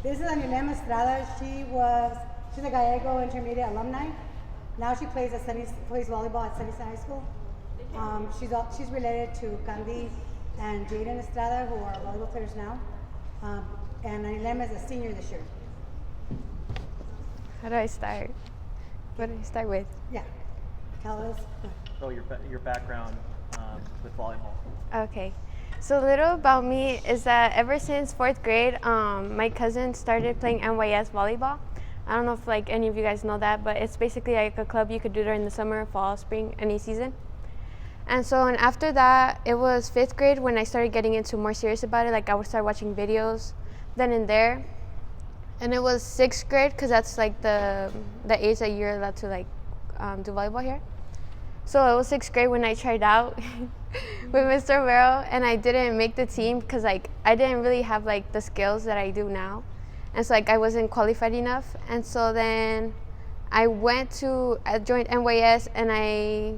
This is Anilem Estrada. She's a Gallego intermediate alumni. Now she plays volleyball at Sunnyside High School. She's related to Candy and Jaden Estrada, who are volleyball players now. And Anilem is a senior this year. How do I start? What do I start with? Yeah. Tell us. Oh, your background with volleyball. Okay. So a little about me is that ever since 4th grade, my cousin started playing NYS volleyball. I don't know if any of you guys know that, but it's basically like a club you could do during the summer, fall, spring, any season. And after that, it was 5th grade when I started getting into more serious about it. I would start watching videos then and there. And it was 6th grade because that's the age that you're allowed to do volleyball here. So it was 6th grade when I tried out with Mr. Romero, and I didn't make the team because I didn't really have the skills that I do now, and so I wasn't qualified enough. And so then I joined NYS, and I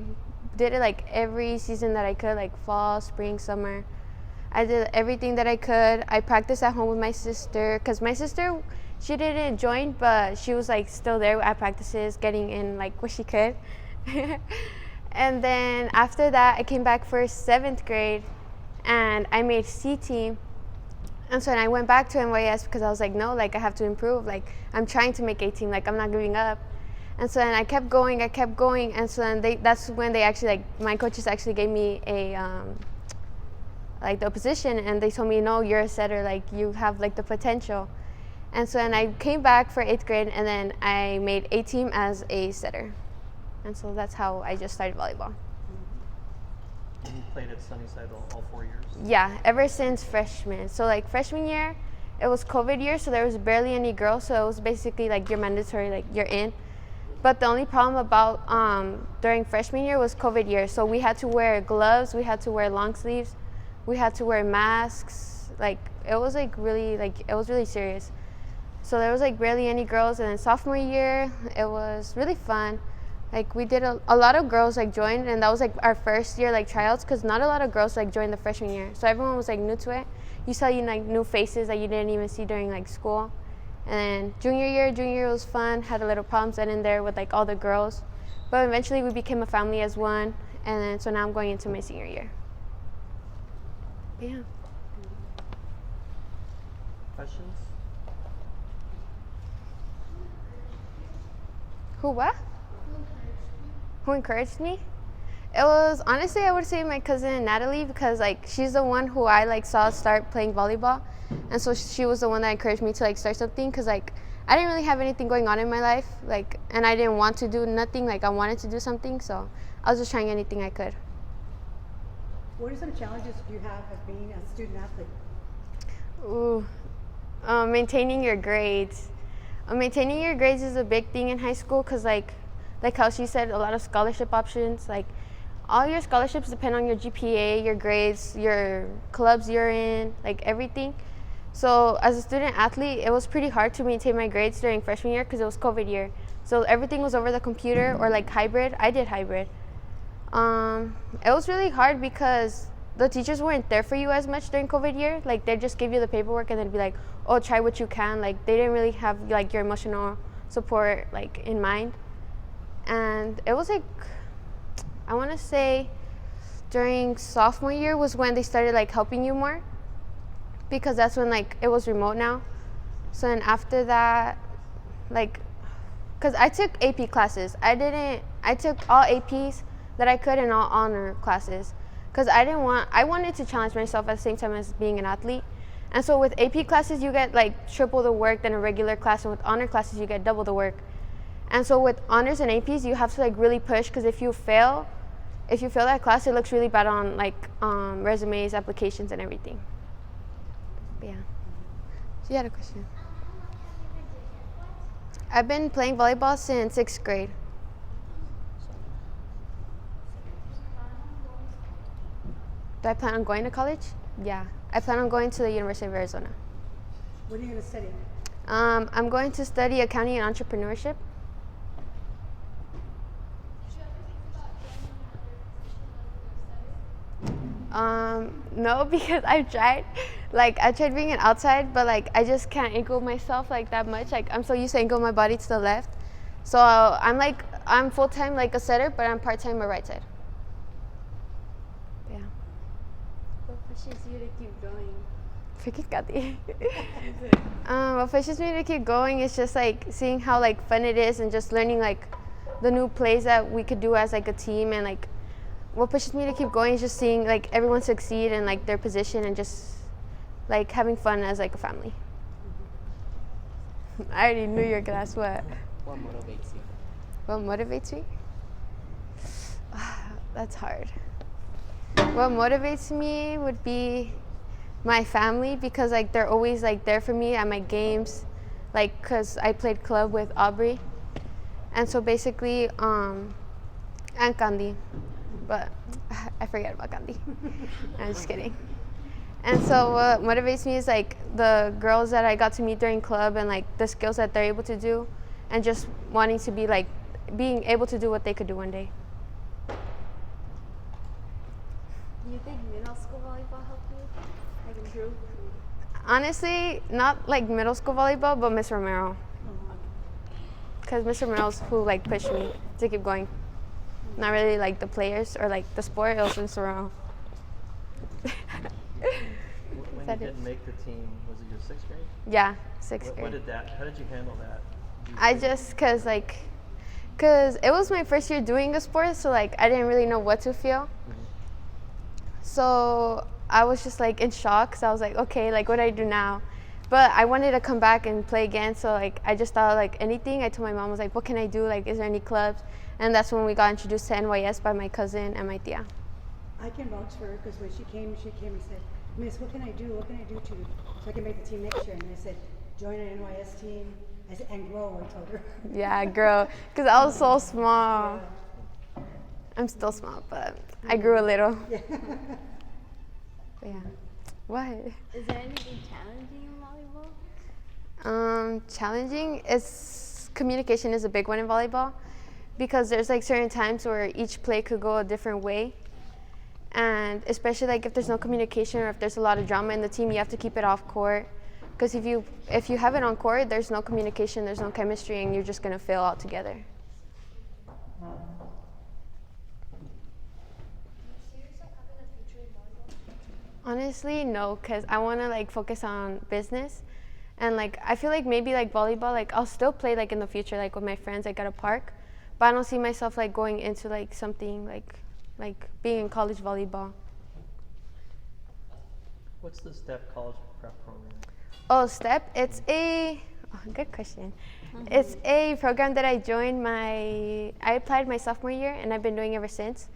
did it every season that I could, fall, spring, summer. I did everything that I could. I practiced at home with my sister because my sister, she didn't join, but she was still there at practices, getting in what she could. And then after that, I came back for 7th grade, and I made C team. And so then I went back to NYS because I was no, I have to improve. I'm trying to make A team. I'm not giving up. And so then I kept going. And so then that's when they actually my coaches actually gave me a the position, and they told me, no, you're a setter. You have the potential. And so then I came back for 8th grade, and then I made A team as a setter. And so that's how I just started volleyball. And you played at Sunnyside all 4 years? Yeah, ever since freshman. So freshman year, it was COVID year, so there was barely any girls. So it was basically you're mandatory, you're in. But the only problem about during freshman year was COVID year. So we had to wear gloves, we had to wear long sleeves, we had to wear masks. It was it was really serious. So there was barely any girls. And then sophomore year, it was really fun. We did a lot of girls joined, and that was our first year tryouts, because not a lot of girls joined the freshman year. So everyone was new to it. You saw new faces that you didn't even see during school. And then junior year was fun. Had a little problems then and there with all the girls, but eventually we became a family as one. And then so now I'm going into my senior year. Yeah. Questions? Who what? Who encouraged me? It was honestly, I would say my cousin Natalie, because she's the one who I saw start playing volleyball, and so she was the one that encouraged me to start something, because I didn't really have anything going on in my life, and I didn't want to do nothing. I wanted to do something, so I was just trying anything I could. What are some challenges you have as being a student athlete? Ooh, maintaining your grades. Maintaining your grades is a big thing in high school, because like how she said, a lot of scholarship options. All your scholarships depend on your GPA, your grades, your clubs you're in, everything. So as a student athlete, it was pretty hard to maintain my grades during freshman year because it was COVID year. So everything was over the computer or hybrid. I did hybrid. It was really hard because the teachers weren't there for you as much during COVID year. They just give you the paperwork and then be oh, try what you can. They didn't really have your emotional support in mind. And it was I want to say during sophomore year was when they started helping you more, because that's when it was remote now. So then after that, because I took AP classes. I took all APs that I could and all honor classes, because I wanted to challenge myself at the same time as being an athlete. And so with AP classes, you get triple the work than a regular class, and with honor classes, you get double the work. And so with honors and APs, you have to really push, because if you fail that class, it looks really bad on resumes, applications, and everything. But yeah. So you had a question. I've been playing volleyball since 6th grade. Do I plan on going to college? Yeah. I plan on going to the University of Arizona. What are you going to study? I'm going to study accounting and entrepreneurship. No, because I've tried. Like, I tried being an outside, but like I just can't angle myself like that much. Like, I'm so used to angle my body to the left. So I'm full time like a setter, but I'm part time a right side. Yeah. What pushes you to keep going? Freaking Katy. What pushes me to keep going is just like seeing how like fun it is and just learning like the new plays that we could do as like a team, and like what pushes me to keep going is just seeing like everyone succeed in like their position and just like having fun as like a family. I already knew you were gonna ask what. What motivates you? What motivates me? That's hard. What motivates me would be my family, because like they're always like there for me at my games, like because I played club with Aubrey, and so basically and Candy, but I forget about Candy. I'm just kidding. And so what motivates me is like the girls that I got to meet during club and like the skills that they're able to do, and just wanting to be like being able to do what they could do one day. Do you think middle school volleyball helped you like improve? Honestly, not like middle school volleyball, but Miss Romero. Because Miss Romero's who like pushed me to keep going. Not really like the players or like the sport, it was Miss Romero. When you didn't make the team, was it your sixth grade? Yeah, sixth grade. How did you handle that? Cause it was my first year doing a sport, so like I didn't really know what to feel. Mm-hmm. So I was just like in shock. So I was like, okay, like what do I do now? But I wanted to come back and play again. So like I just thought like anything. I told my mom, I was like, what can I do? Like, is there any clubs? And that's when we got introduced to NYS by my cousin and my tia. I can vouch for her because when she came and said, Miss, what can I do? What can I do so I can make the team next year? And I said, join an NYS team. I said, and grow, I told her. Yeah, girl, because I was so small. I'm still small, but I grew a little. Yeah. Yeah. What? Is there anything challenging in volleyball? Challenging is communication is a big one in volleyball, because there's like certain times where each play could go a different way, and especially like if there's no communication or if there's a lot of drama in the team, you have to keep it off court, because if you have it on court, there's no communication, there's no chemistry, and you're just gonna fail altogether. Honestly, no, because I want to like focus on business, and like I feel like maybe like volleyball, like I'll still play like in the future, like with my friends, like at a park, but I don't see myself like going into like something like being in college volleyball. What's the STEP college prep program? Oh, STEP, it's good question. It's a program that I joined I applied my sophomore year, and I've been doing ever since.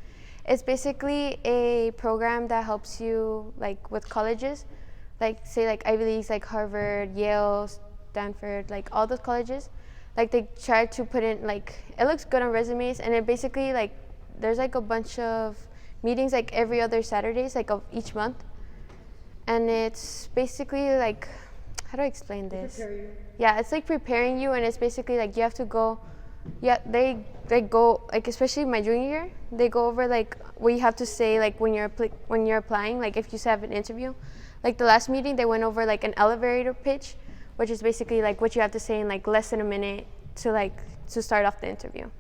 It's basically a program that helps you like with colleges, like say like Ivy Leagues, like Harvard, Yale, Stanford, like all those colleges. Like they try to put in like, it looks good on resumes, and it basically like there's like a bunch of meetings like every other Saturdays like of each month, and it's basically like, how do I explain this? Prepare you. Yeah, it's like preparing you, and it's basically like you have to go. Yeah, they go like, especially my junior year, they go over like what you have to say like when you're applying, like if you have an interview. Like the last meeting, they went over like an elevator pitch, which is basically like what you have to say in like less than a minute to start off the interview.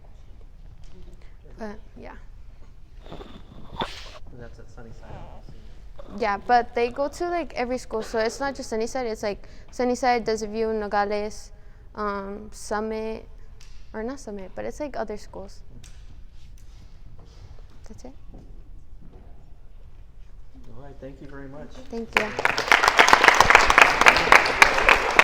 But yeah. That's at Sunnyside. Yeah, but they go to like every school, so it's not just Sunnyside. It's like Sunnyside, Desert View, Nogales, Summit. Or not Summit, but it's like other schools. That's it. All right, thank you very much. Thank you.